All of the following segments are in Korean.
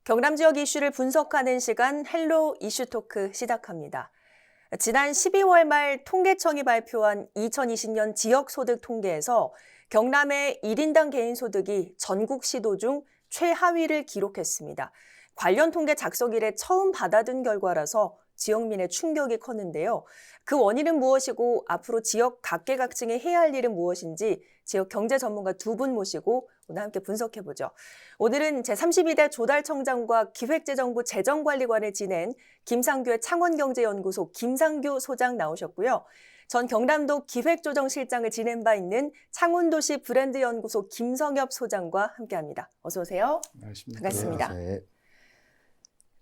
경남 지역 이슈를 분석하는 시간 헬로 이슈토크 시작합니다. 지난 12월 말 통계청이 발표한 2020년 지역소득 통계에서 경남의 1인당 개인소득이 전국 시도 중 최하위를 기록했습니다. 관련 통계 작성 이래 처음 받아든 결과라서 지역민의 충격이 컸는데요. 그 원인은 무엇이고 앞으로 지역 각계각층이 해야 할 일은 무엇인지 지역 경제 전문가 두 분 모시고 오늘 함께 분석해보죠. 오늘은 제32대 조달청장과 기획재정부 재정관리관을 지낸 김상규의 창원경제연구소 김상규 소장 나오셨고요. 전 경남도 기획조정실장을 지낸 바 있는 창원도시 브랜드연구소 김성엽 소장과 함께합니다. 어서 오세요. 안녕하십니까. 반갑습니다. 네.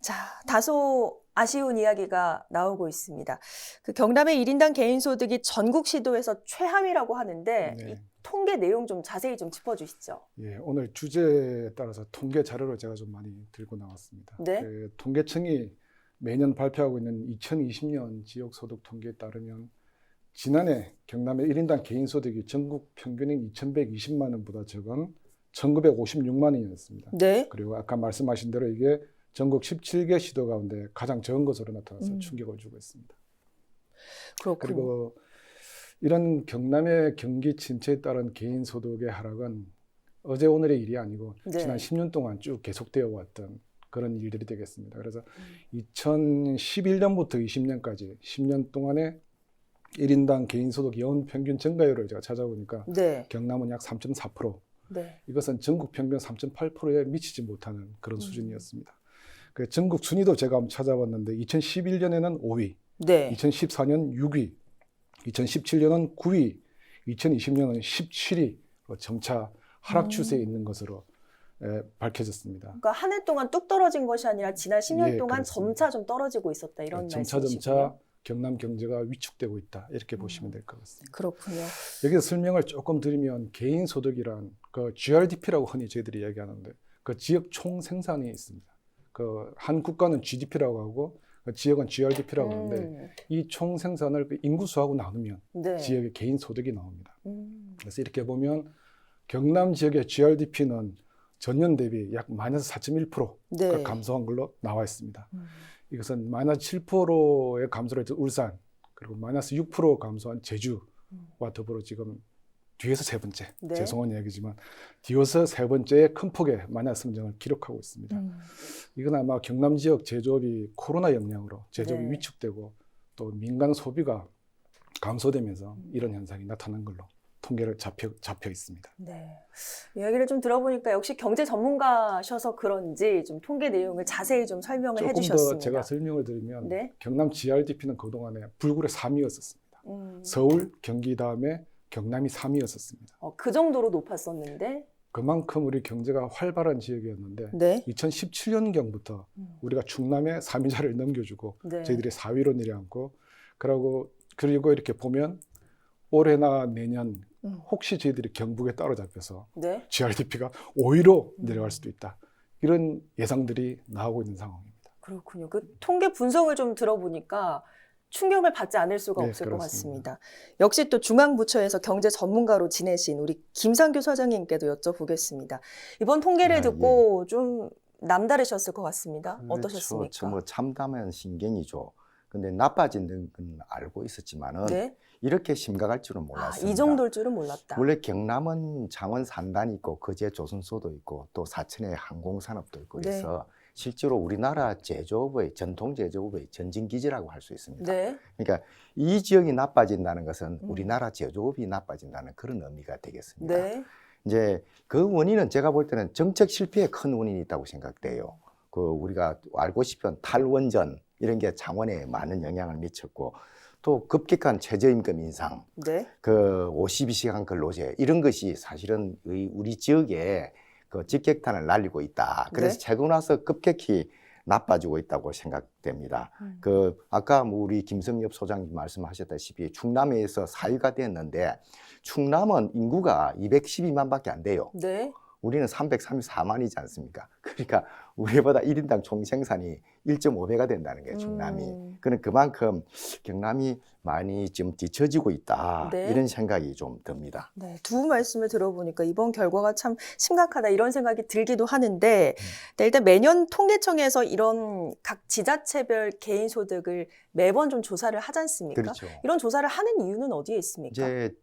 자, 다소 아쉬운 이야기가 나오고 있습니다. 그 경남의 1인당 개인소득이 전국 시도에서 최하위라고 하는데 네. 이 통계 내용 좀 자세히 좀 짚어주시죠. 예, 오늘 주제에 따라서 통계 자료를 제가 좀 많이 들고 나왔습니다. 네. 통계청이 매년 발표하고 있는 2020년 지역소득 통계에 따르면 지난해 경남의 1인당 개인소득이 전국 평균인 2,120만 원보다 적은 1,956만 원이었습니다. 네. 그리고 아까 말씀하신 대로 이게 전국 17개 시도 가운데 가장 적은 것으로 나타나서 충격을 주고 있습니다. 그렇군요. 그리고 이런 경남의 경기 침체에 따른 개인 소득의 하락은 어제 오늘의 일이 아니고 네. 지난 10년 동안 쭉 계속되어 왔던 그런 일들이 되겠습니다. 그래서 2011년부터 20년까지 10년 동안의 1인당 개인 소득 연 평균 증가율을 제가 찾아보니까 네. 경남은 약 3.4%, 네. 이것은 전국 평균 3.8%에 미치지 못하는 그런 수준이었습니다. 그 전국 순위도 제가 한번 찾아봤는데 2011년에는 5위, 네. 2014년 6위, 2017년은 9위, 2020년은 17위 점차 하락 추세에 있는 것으로 밝혀졌습니다. 그러니까 한 해 동안 뚝 떨어진 것이 아니라 지난 10년 예, 동안 그렇습니다. 점차 좀 떨어지고 있었다 이런 말씀이시군요. 점차 경남 경제가 위축되고 있다 이렇게 보시면 될 것 같습니다. 그렇군요. 여기서 설명을 조금 드리면 개인 소득이란 그 GRDP라고 흔히 저희들이 얘기하는데 그 지역 총 생산이 있습니다. 그 한 국가는 GDP라고 하고 그 지역은 GRDP라고 하는데 이 총 생산을 그 인구수하고 나누면 네. 지역의 개인 소득이 나옵니다. 그래서 이렇게 보면 경남 지역의 GRDP는 전년 대비 약 마이너스 4.1%가 네. 감소한 걸로 나와 있습니다. 이것은 마이너스 7%의 감소를 해서 울산, 그리고 마이너스 6% 감소한 제주와 더불어 지금 뒤에서 세 번째, 네. 죄송한 이야기지만 뒤에서 세 번째의 큰 폭의 마이너스 성장을 기록하고 있습니다. 이건 아마 경남 지역 제조업이 코로나 영향으로 제조업이 네. 위축되고 또 민간 소비가 감소되면서 이런 현상이 나타난 걸로 통계를 잡혀 있습니다. 네. 이야기를 좀 들어보니까 역시 경제 전문가셔서 그런지 좀 통계 내용을 자세히 좀 설명을 조금 해주셨습니다. 더 제가 설명을 드리면 네. 경남 GRDP는 그동안에 불굴의 3위였었습니다. 서울, 경기 다음에 경남이 3위였었습니다. 그 정도로 높았었는데. 그만큼 우리 경제가 활발한 지역이었는데 네. 2017년경부터 우리가 충남에 3위자를 넘겨주고 네. 저희들이 4위로 내려앉고 그리고 이렇게 보면 올해나 내년 혹시 저희들이 경북에 따라잡혀서 네. GRDP가 5위로 내려갈 수도 있다. 이런 예상들이 나오고 있는 상황입니다. 그렇군요. 그 통계 분석을 좀 들어보니까 충격을 받지 않을 수가 네, 없을 그렇습니다. 것 같습니다. 역시 또 중앙부처에서 경제 전문가로 지내신 우리 김상규 소장님께도 여쭤보겠습니다. 이번 통계를 듣고 좀 남다르셨을 것 같습니다. 어떠셨습니까? 뭐 참담한 신경이죠. 근데 나빠진다는 건 알고 있었지만은 네. 이렇게 심각할 줄은 몰랐습니다. 이 정도일 줄은 몰랐다. 원래 경남은 창원 산단이 있고 거제 조선소도 있고 또 사천에 항공산업도 있고 그래서 실제로 우리나라 제조업의 전통 제조업의 전진기지라고 할 수 있습니다. 네. 그러니까 이 지역이 나빠진다는 것은 우리나라 제조업이 나빠진다는 그런 의미가 되겠습니다. 네. 이제 그 원인은 제가 볼 때는 정책 실패의 큰 원인이 있다고 생각돼요. 그 우리가 알고 싶은 탈원전 이런 게 창원에 많은 영향을 미쳤고 또 급격한 최저임금 인상, 네. 그 52시간 근로제 이런 것이 사실은 우리 지역에 그 직격탄을 날리고 있다. 그래서 네. 최근 와서 급격히 나빠지고 있다고 생각됩니다. 그 아까 뭐 우리 김성엽 소장님 말씀하셨다시피 충남에서 4위가 됐는데 충남은 인구가 212만밖에 안 돼요. 네. 우리는 334만이지 않습니까? 그러니까 우리보다 1인당 총 생산이 1.5배가 된다는 거예요, 충남이. 그는 그만큼 경남이 많이 지금 뒤처지고 있다. 네. 이런 생각이 좀 듭니다. 네, 두 말씀을 들어보니까 이번 결과가 참 심각하다 이런 생각이 들기도 하는데 네, 일단 매년 통계청에서 이런 각 지자체별 개인 소득을 매번 좀 조사를 하지 않습니까? 그렇죠. 이런 조사를 하는 이유는 어디에 있습니까? 이제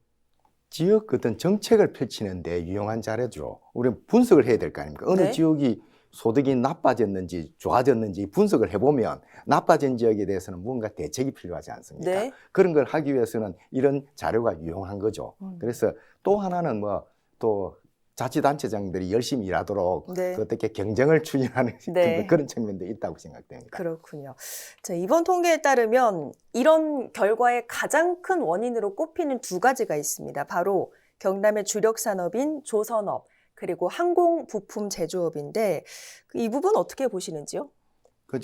지역 어떤 정책을 펼치는데 유용한 자료죠. 우리는 분석을 해야 될 거 아닙니까? 어느 네. 지역이 소득이 나빠졌는지 좋아졌는지 분석을 해보면 나빠진 지역에 대해서는 무언가 대책이 필요하지 않습니까? 네. 그런 걸 하기 위해서는 이런 자료가 유용한 거죠. 그래서 또 하나는 뭐 또 자치단체장들이 열심히 일하도록 네. 그 어떻게 경쟁을 추진하는 네. 그런 측면도 있다고 생각됩니다. 그렇군요. 자, 이번 통계에 따르면 이런 결과의 가장 큰 원인으로 꼽히는 두 가지가 있습니다. 바로 경남의 주력 산업인 조선업 그리고 항공 부품 제조업인데 이 부분 어떻게 보시는지요?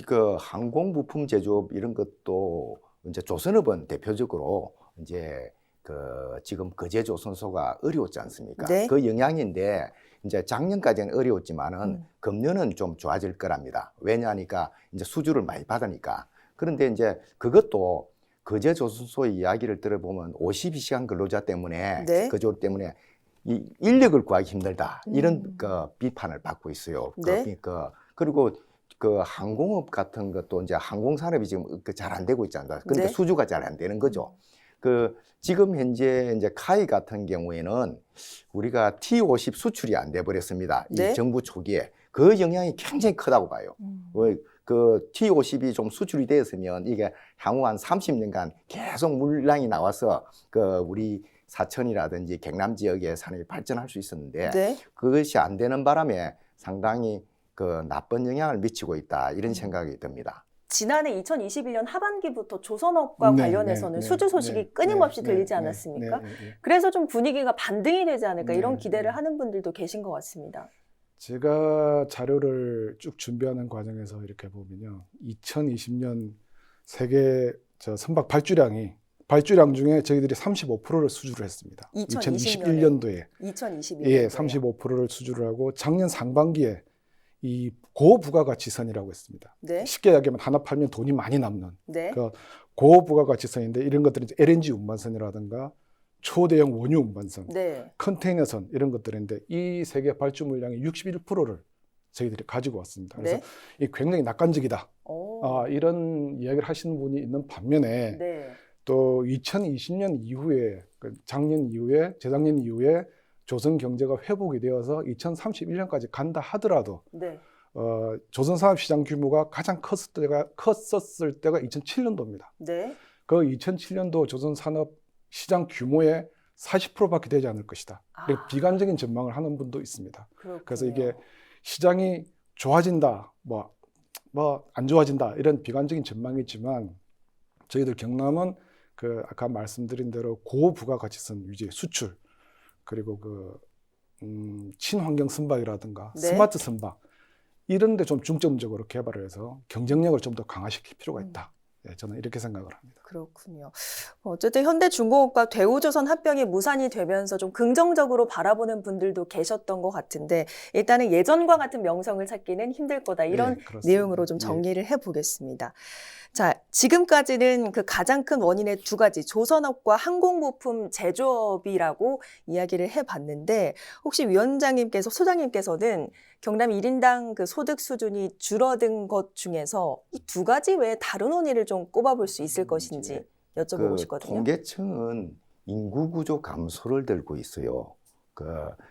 그 항공 부품 제조업 이런 것도 이제 조선업은 대표적으로 이제 그 지금 거제 조선소가 어려웠지 않습니까? 네. 그 영향인데 이제 작년까지는 어려웠지만은 금년은 좀 좋아질 거랍니다. 왜냐하니까 이제 수주를 많이 받으니까. 그런데 이제 그것도 거제 조선소의 이야기를 들어보면 52시간 근로자 때문에 네. 거조 때문에 이 인력을 구하기 힘들다 이런 그 비판을 받고 있어요. 네. 그리고 그 항공업 같은 것도 이제 항공산업이 지금 잘 안 되고 있잖아요. 그러니까 네. 수주가 잘 안 되는 거죠. 그 지금 현재 이제 카이 같은 경우에는 우리가 T50 수출이 안 돼 버렸습니다. 네. 이 정부 초기에 그 영향이 굉장히 크다고 봐요. 그 T50이 좀 수출이 되었으면 이게 향후 한 30년간 계속 물량이 나와서 그 우리 사천이라든지 경남 지역의 산업이 발전할 수 있었는데 네. 그것이 안 되는 바람에 상당히 그 나쁜 영향을 미치고 있다 이런 생각이 듭니다. 지난해 2021년 하반기부터 조선업과 네, 관련해서는 네, 수주 소식이 네, 끊임없이 네, 들리지 네, 않았습니까? 네, 네, 네. 그래서 좀 분위기가 반등이 되지 않을까 이런 네, 기대를 네. 하는 분들도 계신 것 같습니다. 제가 자료를 쭉 준비하는 과정에서 이렇게 보면요. 2020년 세계 선박 발주량 중에 저희들이 35%를 수주를 했습니다. 2021년도에 2021년도에. 예, 35%를 수주를 하고 작년 상반기에 이 고부가가치선이라고 했습니다. 네. 쉽게 이야기하면 하나 팔면 돈이 많이 남는 네. 그 고부가가치선인데 이런 것들은 이제 LNG 운반선이라든가 초대형 원유 운반선, 네. 컨테이너선 이런 것들인데 이 세계 발주 물량의 61%를 저희들이 가지고 왔습니다. 그래서 네. 이 굉장히 낙관적이다. 오. 이런 이야기를 하시는 분이 있는 반면에 네. 또 2020년 이후에 작년 이후에 재작년 이후에 조선 경제가 회복이 되어서 2031년까지 간다 하더라도 네. 조선 산업 시장 규모가 가장 컸었을 때가 2007년도입니다. 네. 그 2007년도 조선 산업 시장 규모의 40%밖에 되지 않을 것이다. 아. 비관적인 전망을 하는 분도 있습니다. 그렇군요. 그래서 이게 시장이 좋아진다, 뭐 안 좋아진다 이런 비관적인 전망이지만 저희들 경남은 그 아까 말씀드린 대로 고부가가치선 유지, 수출 그리고 그 친환경 선박이라든가 네. 스마트 선박 이런 데 좀 중점적으로 개발을 해서 경쟁력을 좀 더 강화시킬 필요가 있다. 예, 저는 이렇게 생각을 합니다. 그렇군요. 어쨌든 현대중공업과 대우조선 합병이 무산이 되면서 좀 긍정적으로 바라보는 분들도 계셨던 것 같은데 일단은 예전과 같은 명성을 찾기는 힘들 거다. 이런 예, 그렇습니다. 내용으로 좀 정리를 해보겠습니다. 자, 지금까지는 그 가장 큰 원인의 두 가지 조선업과 항공부품 제조업이라고 이야기를 해봤는데 혹시 위원장님께서 소장님께서는 경남 1인당 그 소득 수준이 줄어든 것 중에서 이 두 가지 외에 다른 원인을 좀 꼽아볼 수 있을 것인지 여쭤보고 그 싶거든요. 통계청은 인구 구조 감소를 들고 있어요.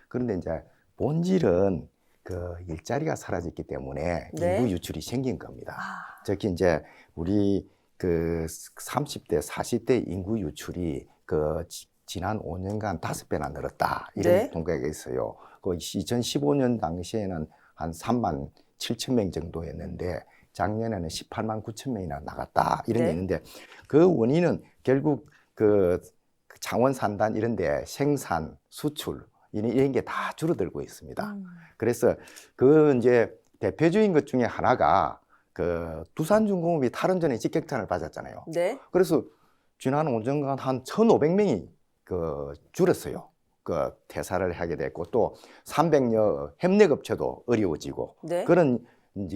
그런데 이제 본질은 그 일자리가 사라졌기 때문에 네. 인구 유출이 생긴 겁니다. 아, 특히 이제 우리 그 30대, 40대 인구 유출이 그 지난 5년간 5배나 늘었다. 이런 네. 통계가 있어요. 그 2015년 당시에는 한 3만 7천 명 정도였는데 작년에는 18만 9천 명이나 나갔다. 이런 네. 게 있는데 그 원인은 결국 그 창원 산단 이런 데 생산, 수출 이런 게 다 줄어들고 있습니다. 그래서 그 이제 대표적인 것 중에 하나가 그 두산중공업이 탈원전에 직격탄을 맞았잖아요. 네. 그래서 지난 5년간 한 1,500명이 그 줄었어요. 그 퇴사를 하게 됐고 또 300여 협력업체도 어려워지고 네. 그런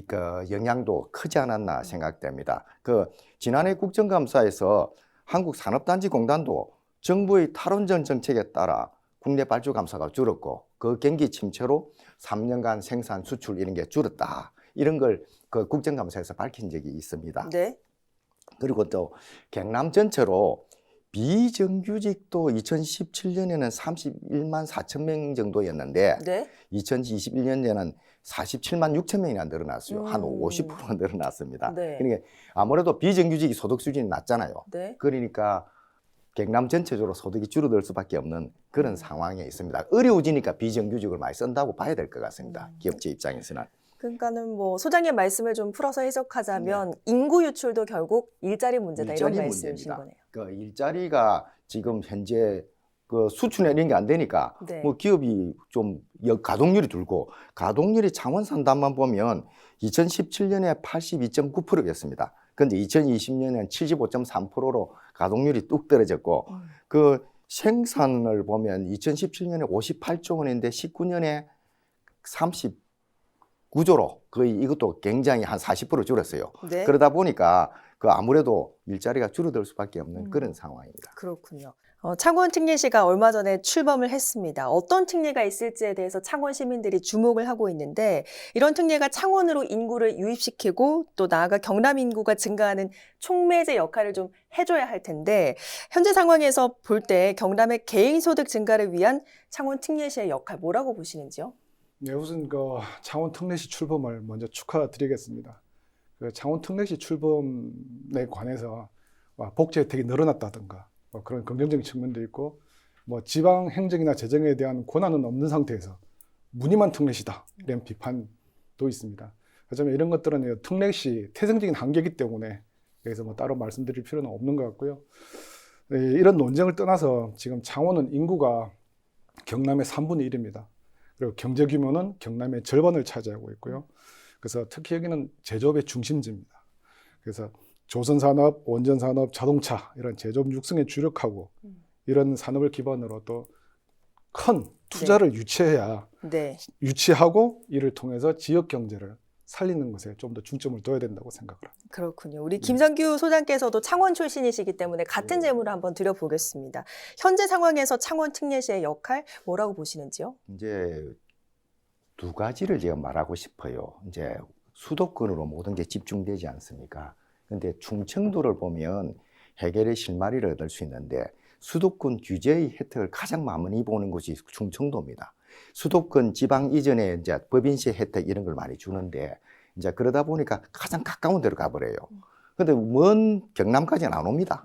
그 영향도 크지 않았나 생각됩니다. 그 지난해 국정감사에서 한국산업단지공단도 정부의 탈원전 정책에 따라 국내 발주 감사가 줄었고 그 경기 침체로 3년간 생산 수출 이런 게 줄었다. 이런 걸 그 국정감사에서 밝힌 적이 있습니다. 네. 그리고 또 경남 전체로 비정규직도 2017년에는 31만 4천 명 정도였는데 네. 2021년에는 47만 6천 명이나 늘어났어요. 한 50%가 늘어났습니다. 네. 그러니까 아무래도 비정규직이 소득 수준이 낮잖아요. 네. 그러니까 경남 전체적으로 소득이 줄어들 수밖에 없는 그런 상황에 있습니다. 어려워지니까 비정규직을 많이 쓴다고 봐야 될 것 같습니다. 기업체 입장에서는. 그러니까는 뭐 소장님 말씀을 좀 풀어서 해석하자면 인구 유출도 결국 일자리 문제다 이런 일자리 말씀이신 문제입니다. 거네요. 그 일자리가 지금 현재 그 수출에 이런 게 안 되니까 네. 뭐 기업이 좀 가동률이 줄고 가동률이 창원 산단만 보면 2017년에 82.9%였습니다. 그런데 2020년에는 75.3%로 가동률이 뚝 떨어졌고 그 생산을 보면 2017년에 58조 원인데 19년에 39조로 거의 이것도 굉장히 한 40% 줄었어요. 네. 그러다 보니까 그 아무래도 일자리가 줄어들 수밖에 없는 그런 상황입니다. 그렇군요. 창원 특례시가 얼마 전에 출범을 했습니다. 어떤 특례가 있을지에 대해서 창원 시민들이 주목을 하고 있는데 이런 특례가 창원으로 인구를 유입시키고 또 나아가 경남 인구가 증가하는 촉매제 역할을 좀 해줘야 할 텐데 현재 상황에서 볼 때 경남의 개인소득 증가를 위한 창원 특례시의 역할 뭐라고 보시는지요? 네, 우선 그 창원 특례시 출범을 먼저 축하드리겠습니다. 그 창원 특례시 출범에 관해서 복지 혜택이 늘어났다든가 그런 긍정적인 측면도 있고 지방 행정이나 재정에 대한 권한은 없는 상태에서 무늬만 특례시다 이런 비판도 있습니다. 하지만 이런 것들은 특례시 태생적인 한계이기 때문에 여기서 따로 말씀드릴 필요는 없는 것 같고요. 이런 논쟁을 떠나서 지금 창원은 인구가 경남의 3분의 1입니다. 그리고 경제 규모는 경남의 절반을 차지하고 있고요. 그래서 특히 여기는 제조업의 중심지입니다. 그래서 조선산업, 원전산업, 자동차 이런 제조업 육성에 주력하고 이런 산업을 기반으로 또 큰 투자를 유치해야 네. 유치하고 이를 통해서 지역 경제를 살리는 것에 좀 더 중점을 둬야 된다고 생각을 합니다. 그렇군요. 우리 김성규 소장께서도 창원 출신이시기 때문에 같은 질문을 한번 드려보겠습니다. 현재 상황에서 창원 특례시의 역할 뭐라고 보시는지요? 이제 두 가지를 제가 말하고 싶어요. 이제 수도권으로 모든 게 집중되지 않습니까? 근데 충청도를 보면 해결의 실마리를 얻을 수 있는데 수도권 규제의 혜택을 가장 많이 보는 곳이 충청도입니다. 수도권 지방 이전에 이제 법인세 혜택 이런 걸 많이 주는데 이제 그러다 보니까 가장 가까운 데로 가버려요. 근데 먼 경남까지는 안 옵니다.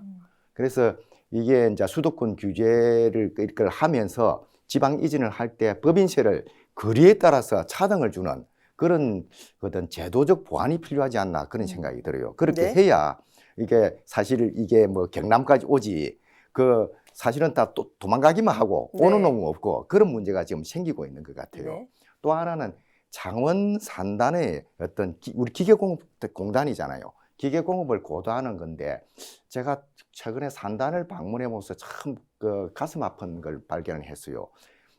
그래서 이게 이제 수도권 규제를 이걸 하면서 지방 이전을 할 때 법인세를 거리에 따라서 차등을 주는 그런 어떤 제도적 보완이 필요하지 않나 그런 생각이 들어요. 그렇게 네. 해야 이게 사실 이게 뭐 경남까지 오지 그 사실은 다 또 도망가기만 하고 네. 오는 놈은 없고 그런 문제가 지금 생기고 있는 것 같아요. 네. 또 하나는 창원 산단의 어떤 우리 기계공업공단이잖아요. 기계공업을 고도하는 건데 제가 최근에 산단을 방문해 보면서 참 그 가슴 아픈 걸 발견을 했어요.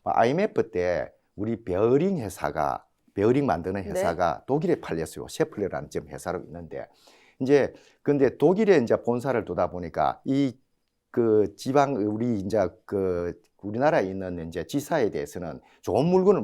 IMF 때 우리 베어링 만드는 회사가 독일에 팔렸어요. 셰플레라는 지금 회사로 있는데 이제 근데 독일에 이제 본사를 두다 보니까 이 그 지방 우리 이제 그 우리나라에 있는 이제 지사에 대해서는 좋은 물건을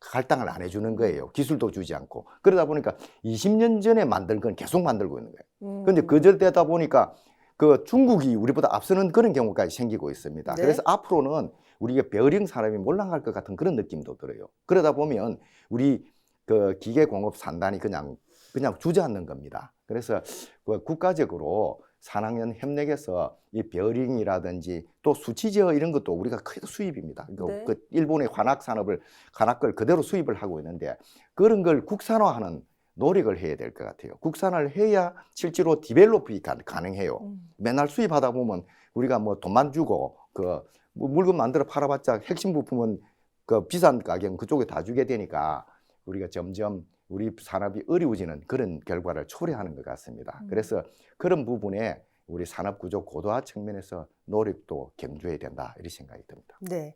할당을 안 해주는 거예요. 기술도 주지 않고 그러다 보니까 20년 전에 만든 건 계속 만들고 있는 거예요. 근데 거절되다 보니까 그 중국이 우리보다 앞서는 그런 경우까지 생기고 있습니다. 네. 그래서 앞으로는 우리가 베어링 사람이 몰락할 것 같은 그런 느낌도 들어요. 그러다 보면 우리 그 기계공업 산단이 그냥 주저앉는 겁니다. 그래서 그 국가적으로 산학연 협력해서 이 베어링이라든지 또 수치제어 이런 것도 우리가 크게 수입입니다. 네. 그 일본의 관악걸 그대로 수입을 하고 있는데 그런 걸 국산화하는 노력을 해야 될 것 같아요. 국산화를 해야 실제로 디벨롭이 가능해요. 맨날 수입하다 보면 우리가 뭐 돈만 주고 그 물건 만들어 팔아봤자 핵심 부품은 그 비싼 가격 그쪽에 다 주게 되니까 우리가 점점 우리 산업이 어려워지는 그런 결과를 초래하는 것 같습니다. 그래서 그런 부분에 우리 산업구조 고도화 측면에서 노력도 경주해야 된다 이런 생각이 듭니다. 네.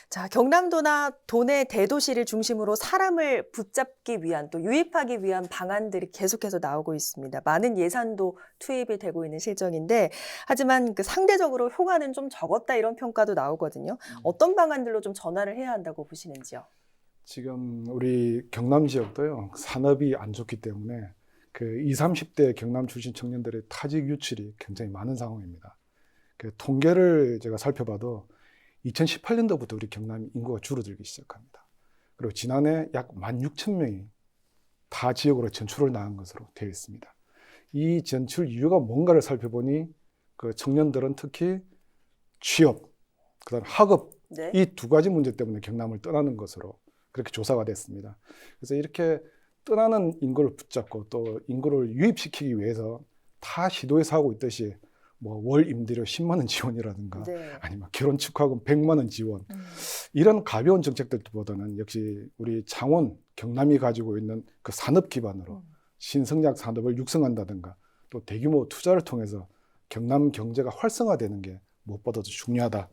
자, 경남도나 도내 대도시를 중심으로 사람을 붙잡기 위한 또 유입하기 위한 방안들이 계속해서 나오고 있습니다. 많은 예산도 투입이 되고 있는 실정인데 하지만 그 상대적으로 효과는 좀 적었다 이런 평가도 나오거든요. 어떤 방안들로 좀 전환을 해야 한다고 보시는지요? 지금 우리 경남 지역도요, 산업이 안 좋기 때문에 그 20, 30대 경남 출신 청년들의 타직 유출이 굉장히 많은 상황입니다. 그 통계를 제가 살펴봐도 2018년도부터 우리 경남 인구가 줄어들기 시작합니다. 그리고 지난해 약 16,000명이 타 지역으로 전출을 나간 것으로 되어 있습니다. 이 전출 이유가 뭔가를 살펴보니 그 청년들은 특히 취업, 그다음 학업 네. 이 두 가지 문제 때문에 경남을 떠나는 것으로 그렇게 조사가 됐습니다. 그래서 이렇게 떠나는 인구를 붙잡고 또 인구를 유입시키기 위해서 타 시도에서 하고 있듯이 뭐 월 임대료 10만 원 지원이라든가 네. 아니면 결혼 축하금 100만 원 지원 이런 가벼운 정책들보다는 역시 우리 창원, 경남이 가지고 있는 그 산업 기반으로 신성장 산업을 육성한다든가 또 대규모 투자를 통해서 경남 경제가 활성화되는 게 무엇보다도 중요하다.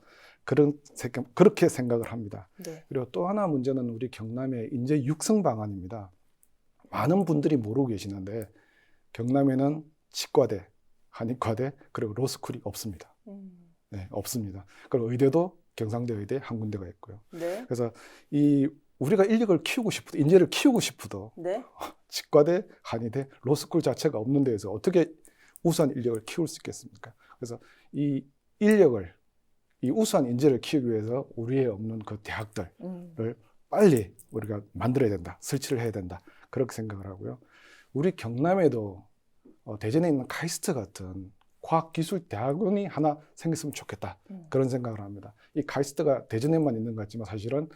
그렇게 생각을 합니다. 네. 그리고 또 하나 문제는 우리 경남의 인재 육성 방안입니다. 많은 분들이 모르고 계시는데 경남에는 치과대, 한의과대 그리고 로스쿨이 없습니다. 네, 없습니다. 그리고 의대도 경상대 의대 한 군데가 있고요. 네. 그래서 우리가 인력을 키우고 싶어도 인재를 키우고 싶어도 네. 치과대, 한의대, 로스쿨 자체가 없는 데에서 어떻게 우수한 인력을 키울 수 있겠습니까? 그래서 이 우수한 인재를 키우기 위해서 우리에 없는 그 대학들을 빨리 우리가 만들어야 된다, 설치를 해야 된다 그렇게 생각을 하고요. 우리 경남에도 대전에 있는 카이스트 같은 과학기술대학원이 하나 생겼으면 좋겠다 그런 생각을 합니다. 이 카이스트가 대전에만 있는 것 같지만 사실은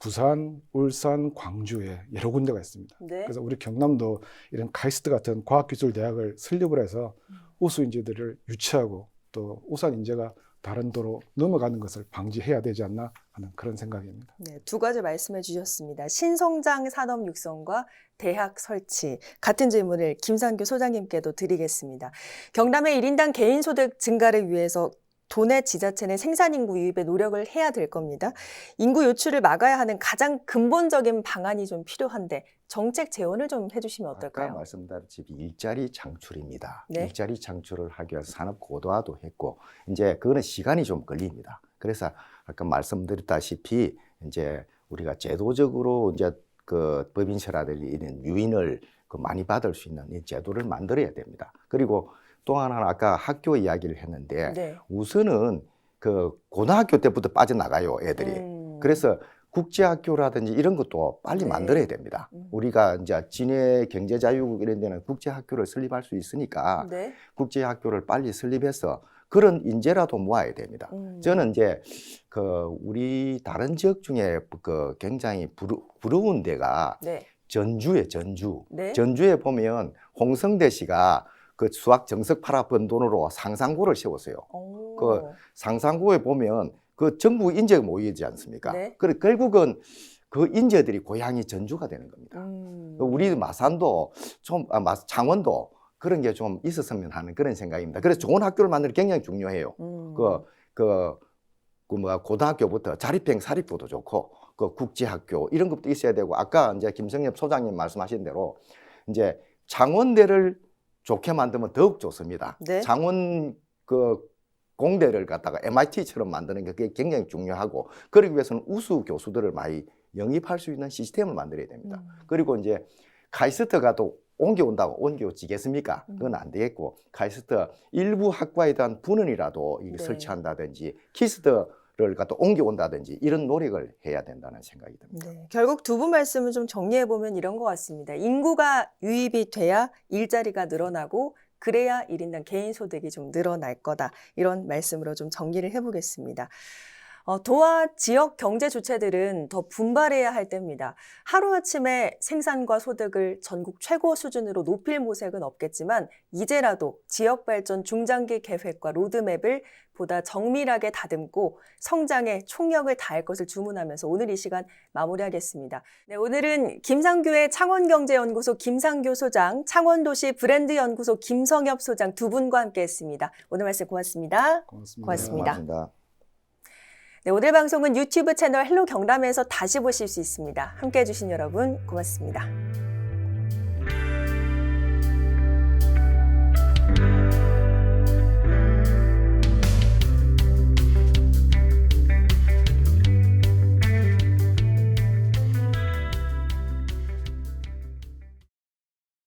부산, 울산, 광주에 여러 군데가 있습니다. 네. 그래서 우리 경남도 이런 카이스트 같은 과학기술대학을 설립을 해서 우수 인재들을 유치하고 또 우수한 인재가 다른 도로 넘어가는 것을 방지해야 되지 않나 하는 그런 생각입니다. 네, 두 가지 말씀해 주셨습니다. 신성장 산업 육성과 대학 설치. 같은 질문을 김상규 소장님께도 드리겠습니다. 경남의 1인당 개인 소득 증가를 위해서 도내 지자체는 생산 인구 유입에 노력을 해야 될 겁니다. 인구 요출을 막아야 하는 가장 근본적인 방안이 좀 필요한데 정책 재원을 좀 해주시면 어떨까요? 아까 말씀드렸듯이 일자리 창출입니다. 네. 일자리 창출을 하기 위해서 산업 고도화도 했고 이제 그거는 시간이 좀 걸립니다. 그래서 아까 말씀드렸다시피 이제 우리가 제도적으로 이제 그 법인세라든지 이런 유인을 많이 받을 수 있는 이 제도를 만들어야 됩니다. 그리고 또 하나는 아까 학교 이야기를 했는데 네. 우선은 그 고등학교 때부터 빠져나가요, 애들이. 그래서 국제학교라든지 이런 것도 빨리 네. 만들어야 됩니다. 우리가 이제 진해 경제자유국 이런 데는 국제학교를 설립할 수 있으니까 네. 국제학교를 빨리 설립해서 그런 인재라도 모아야 됩니다. 저는 이제 그 우리 다른 지역 중에 그 굉장히 부러운 데가 네. 전주에 전주. 네. 전주에 보면 홍성대 씨가 그 수학 정석 팔아 번 돈으로 상상고를 세웠어요. 오. 그 상상고에 보면 그 전국 인재가 모이지 않습니까? 네. 그래 결국은 그 인재들이 고향이 전주가 되는 겁니다. 우리 마산도 좀 창원도 그런 게 좀 있었으면 하는 그런 생각입니다. 그래서 좋은 학교를 만드는 게 굉장히 중요해요. 고등학교부터 자립형 사립부도 좋고 그 국제학교 이런 것도 있어야 되고 아까 이제 김성엽 소장님 말씀하신 대로 이제 창원대를 좋게 만들면 더욱 좋습니다. 네. 창원 그 공대를 갖다가 MIT처럼 만드는 게 그게 굉장히 중요하고 그러기 위해서는 우수 교수들을 많이 영입할 수 있는 시스템을 만들어야 됩니다. 그리고 이제 카이스트가 또 옮겨지겠습니까? 그건 안 되겠고 카이스트 일부 학과에 대한 분원이라도 네. 설치한다든지 키스트를 갖다 옮겨온다든지 이런 노력을 해야 된다는 생각이 듭니다. 네, 결국 두 분 말씀을 좀 정리해보면 이런 것 같습니다. 인구가 유입이 돼야 일자리가 늘어나고 그래야 1인당 개인 소득이 좀 늘어날 거다. 이런 말씀으로 좀 정리를 해보겠습니다. 도와 지역 경제 주체들은 더 분발해야 할 때입니다. 하루아침에 생산과 소득을 전국 최고 수준으로 높일 모색은 없겠지만 이제라도 지역 발전 중장기 계획과 로드맵을 보다 정밀하게 다듬고 성장에 총력을 다할 것을 주문하면서 오늘 이 시간 마무리하겠습니다. 네, 오늘은 김상교의 창원경제연구소 김상교 소장, 창원도시 브랜드연구소 김성엽 소장 두 분과 함께했습니다. 오늘 말씀 고맙습니다. 고맙습니다. 고맙습니다. 고맙습니다. 네, 오늘 방송은 유튜브 채널 헬로 경남에서 다시 보실 수 있습니다. 함께해 주신 여러분 고맙습니다.